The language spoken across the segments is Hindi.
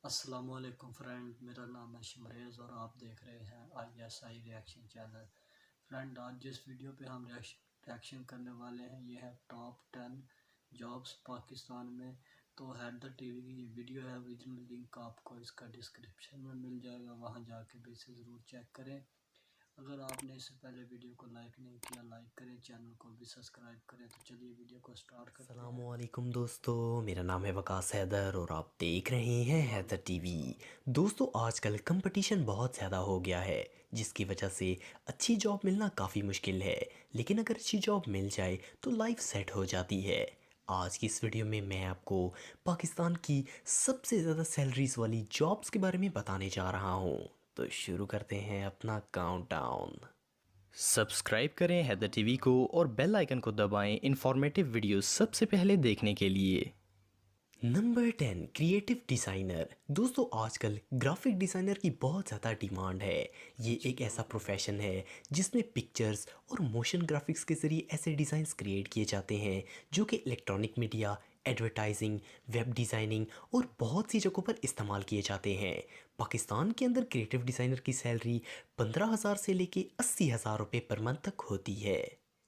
अस्सलामुअलैकुम फ्रेंड, मेरा नाम है शमरेज़ और आप देख रहे हैं ISI रिएक्शन चैनल। फ्रेंड, आज जिस वीडियो पे हम रिएक्शन करने वाले हैं ये है टॉप 10 जॉब्स पाकिस्तान में। तो हैदर टीवी की ये वीडियो है, ओरिजिनल लिंक आपको इसका डिस्क्रिप्शन में मिल जाएगा, वहाँ जाके भी इसे ज़रूर चेक करें। अगर आपने इससे पहले वीडियो को लाइक नहीं किया, लाइक करें, चैनल को भी सब्सक्राइब करें। तो चलिए वीडियो को स्टार्ट करते हैं। अस्सलामुअलैकुम दोस्तों, मेरा नाम है वकास हैदर और आप देख रहे हैं हैदर टीवी। दोस्तों, आजकल कंपटीशन बहुत ज़्यादा हो गया है जिसकी वजह से अच्छी जॉब मिलना काफ़ी मुश्किल है। लेकिन अगर अच्छी जॉब मिल जाए तो लाइफ सेट हो जाती है। आज की इस वीडियो में मैं आपको पाकिस्तान की सबसे ज़्यादा सैलरीज वाली जॉब्स के बारे में बताने जा रहा हूँ। तो शुरू करते हैं अपना काउंटडाउन। सब्सक्राइब करें हैदर टीवी को और बेल आइकन को दबाएं इंफॉर्मेटिव वीडियो सबसे पहले देखने के लिए। Number 10, creative designer. दोस्तों, आजकल ग्राफिक डिज़ाइनर की बहुत ज़्यादा डिमांड है। ये एक ऐसा प्रोफेशन है जिसमें पिक्चर्स और मोशन ग्राफिक्स के ज़रिए ऐसे डिज़ाइंस क्रिएट किए जाते हैं जो कि electronic media, advertising, web designing और बहुत सी जगहों पर इस्तेमाल किए जाते हैं। पाकिस्तान के अंदर क्रिएटिव डिज़ाइनर की सैलरी 15,000 से लेके 80,000 रुपये पर मंथ तक होती है।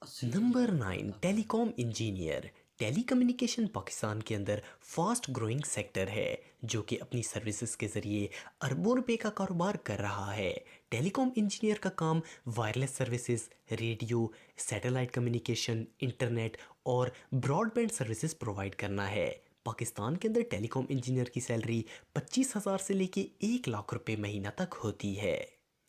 80,000 नंबर रुपये 9, तक। Telecom engineer. टेलीकम्युनिकेशन पाकिस्तान के अंदर फास्ट ग्रोइंग सेक्टर है जो कि अपनी सर्विसेज के ज़रिए अरबों रुपए का कारोबार कर रहा है। टेलीकॉम इंजीनियर का काम wireless services, radio, satellite communication, internet और ब्रॉडबैंड सर्विसेज प्रोवाइड करना है। पाकिस्तान के अंदर टेलीकॉम इंजीनियर की सैलरी 25,000 से लेके 1 लाख रुपए महीना तक होती है।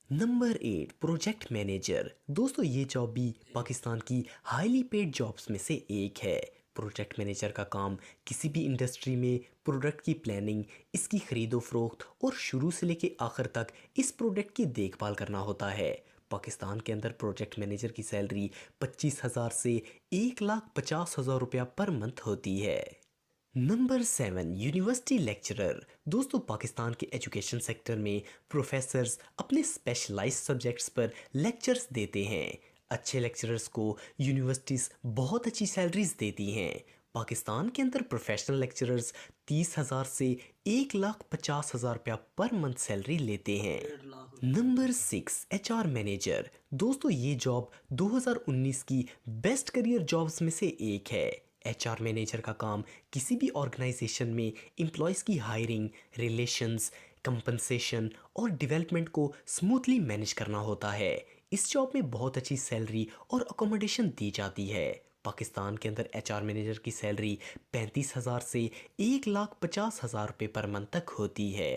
Number 8, project manager. दोस्तों, ये जॉब भी पाकिस्तान की हाईली पेड जॉब्स में से एक है। प्रोजेक्ट मैनेजर का काम किसी भी इंडस्ट्री में प्रोडक्ट की प्लानिंग, इसकी खरीदो फरोख्त और शुरू से लेके आखिर तक इस प्रोडक्ट की देखभाल करना होता है। पाकिस्तान के अंदर प्रोजेक्ट मैनेजर की सैलरी 25,000 से 1,50,000 रुपया पर मंथ होती है। Number 7, university lecturer. दोस्तों, पाकिस्तान के एजुकेशन सेक्टर में प्रोफेसर्स अपने स्पेशलाइज्ड सब्जेक्ट्स पर लेक्चर्स देते हैं। अच्छे लेक्चरर्स को यूनिवर्सिटीज़ बहुत अच्छी सैलरीज देती हैं। पाकिस्तान के अंदर प्रोफेशनल लेक्चरर्स 30,000 से 1,50,000 रुपया पर मंथ सैलरी लेते हैं। 1.5 लाख रुपये। Number 6, HR manager. दोस्तों, ये जॉब 2019 की बेस्ट करियर जॉब्स में से एक है। HR मैनेजर का काम किसी भी ऑर्गेनाइजेशन में एम्प्लॉयज़ की हायरिंग, रिलेशंस, कंपनसेशन और डेवलपमेंट को स्मूथली मैनेज करना होता है। इस जॉब में बहुत अच्छी सैलरी और अकोमोडेशन दी जाती है। पाकिस्तान के अंदर HR मैनेजर की सैलरी 35,000 से 1,50,000 रुपये पर मंथ तक होती है।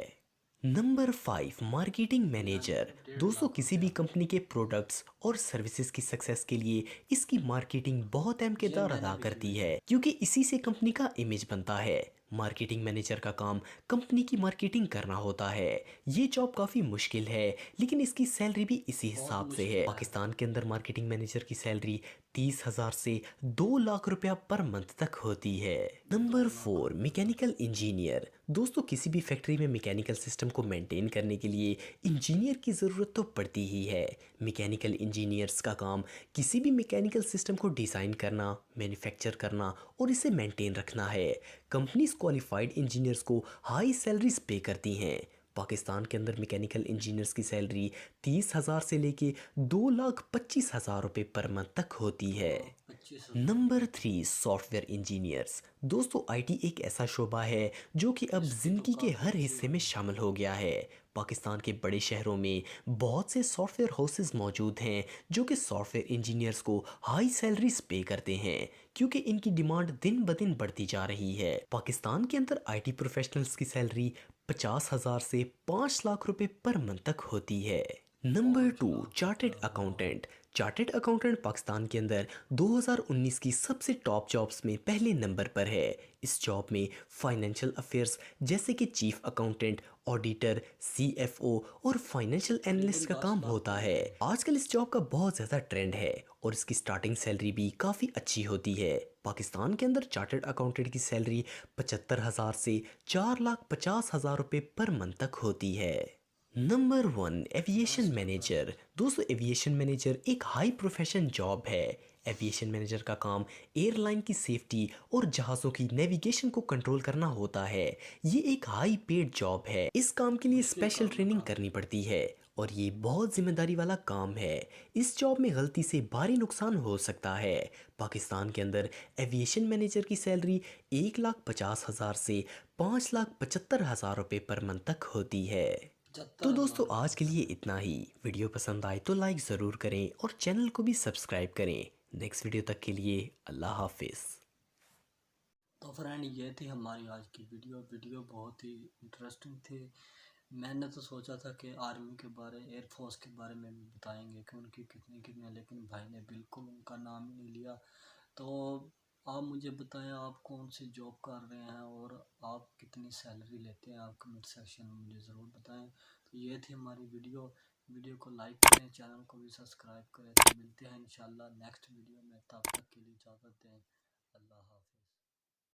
Number 5, marketing manager. डेढ़ दोस्तों, लाख किसी भी रुपया कंपनी के प्रोडक्ट्स और सर्विसेज की सक्सेस के लिए इसकी मार्केटिंग बहुत अहम ये किरदार मैंने अदा भी की करती हुई है क्योंकि इसी से कंपनी का इमेज बनता है। मार्केटिंग मैनेजर का काम कंपनी की मार्केटिंग करना होता है। ये जॉब काफ़ी मुश्किल है लेकिन इसकी सैलरी भी इसी बहुत हिसाब से है। मुश्किल है। पाकिस्तान के अंदर मार्केटिंग मैनेजर की सैलरी 30,000 से 2 लाख रुपया पर मंथ तक होती है। दो नंबर लाख 4, रुपये मैकेनिकल इंजीनियर। दोस्तों, किसी भी फैक्ट्री में मैकेनिकल सिस्टम को मेंटेन करने के लिए इंजीनियर की ज़रूरत तो पड़ती ही है। मैकेनिकल इंजीनियर्स का काम किसी भी मैकेनिकल सिस्टम को डिज़ाइन करना, मैन्युफैक्चर करना और इसे मेंटेन रखना है। कंपनीज क्वालिफाइड इंजीनियर्स को हाई सैलरीज पे करती हैं। पाकिस्तान के अंदर मैकेनिकल इंजीनियर्स की सैलरी 30,000 से लेके 2,25,000 रुपये पर मंथ तक होती है। 25,000। Number 3, software engineers. दोस्तों, IT एक ऐसा शोबा है जो कि अब इसकी तो ज़िंदगी के काफ़ी हर अच्छी हिस्से में शामिल हो गया है। पाकिस्तान के बड़े शहरों में बहुत से सॉफ्टवेयर हाउसेज मौजूद हैं जो कि सॉफ्टवेयर इंजीनियर्स को हाई सैलरीज पे करते हैं क्योंकि इनकी डिमांड दिन ब दिन बढ़ती जा रही है। पाकिस्तान के अंदर IT प्रोफेशनल्स की सैलरी 50,000 से 5 लाख रुपए पर मंथ तक होती है। नंबर 5 2, लाख चार्टेड रुपया। अकाउंटेंट। चार्टेड अकाउंटेंट पाकिस्तान के अंदर 2019 की सबसे टॉप जॉब्स में पहले नंबर पर है। इस जॉब में फाइनेंशियल अफेयर्स जैसे कि चीफ अकाउंटेंट, ऑडिटर, CFO और फाइनेंशियल तकरीबन एनालिस्ट का 10 काम लाख होता है। रुपये। आजकल इस जॉब का बहुत ज़्यादा ट्रेंड है और इसकी स्टार्टिंग सैलरी भी काफ़ी अच्छी होती है। पाकिस्तान के अंदर चार्टेड अकाउंटेंट की सैलरी 75,000 से 4,50,000 रुपये पर मंथ तक होती है। Number 1, aviation manager. दोस्तों, एविएशन मैनेजर एक हाई प्रोफेशन जॉब है। एविएशन मैनेजर का काम एयरलाइन की सेफ्टी और जहाज़ों की नेविगेशन को कंट्रोल करना होता है। ये एक हाई पेड जॉब है। इस काम के लिए मुश्किल स्पेशल काम ट्रेनिंग बता। करनी पड़ती है और ये बहुत जिम्मेदारी वाला काम है। इस जॉब में गलती से भारी नुकसान हो सकता है। पाकिस्तान के अंदर एविएशन मैनेजर की सैलरी 1,50,000 से 5,75,000 रुपये पर मंथ तक होती है। तो 75 दोस्तों, हज़ार आज के लिए इतना ही। वीडियो पसंद आए तो लाइक ज़रूर करें और चैनल को भी सब्सक्राइब करें। नेक्स्ट वीडियो तक के लिए अल्लाह हाफिज़। तो फ्रेंड ये थी हमारी आज की वीडियो बहुत ही इंटरेस्टिंग थी। मैंने तो सोचा था कि आर्मी के बारे एयरफोर्स के बारे में भी बताएंगे कि उनकी कितनी कितनी, लेकिन भाई ने बिल्कुल उनका नाम ही नहीं लिया। तो आप मुझे बताएं आप कौन सी जॉब कर रहे हैं और आप कितनी सैलरी लेते हैं, आप कमेंट सेक्शन में मुझे ज़रूर बताएं। तो ये थी हमारी वीडियो को लाइक करें, चैनल को भी सब्सक्राइब करें। तो मिलते हैं इंशाल्लाह नेक्स्ट वीडियो में, तब तक के लिए इजाज़त दें। अल्लाह हाफ़िज़।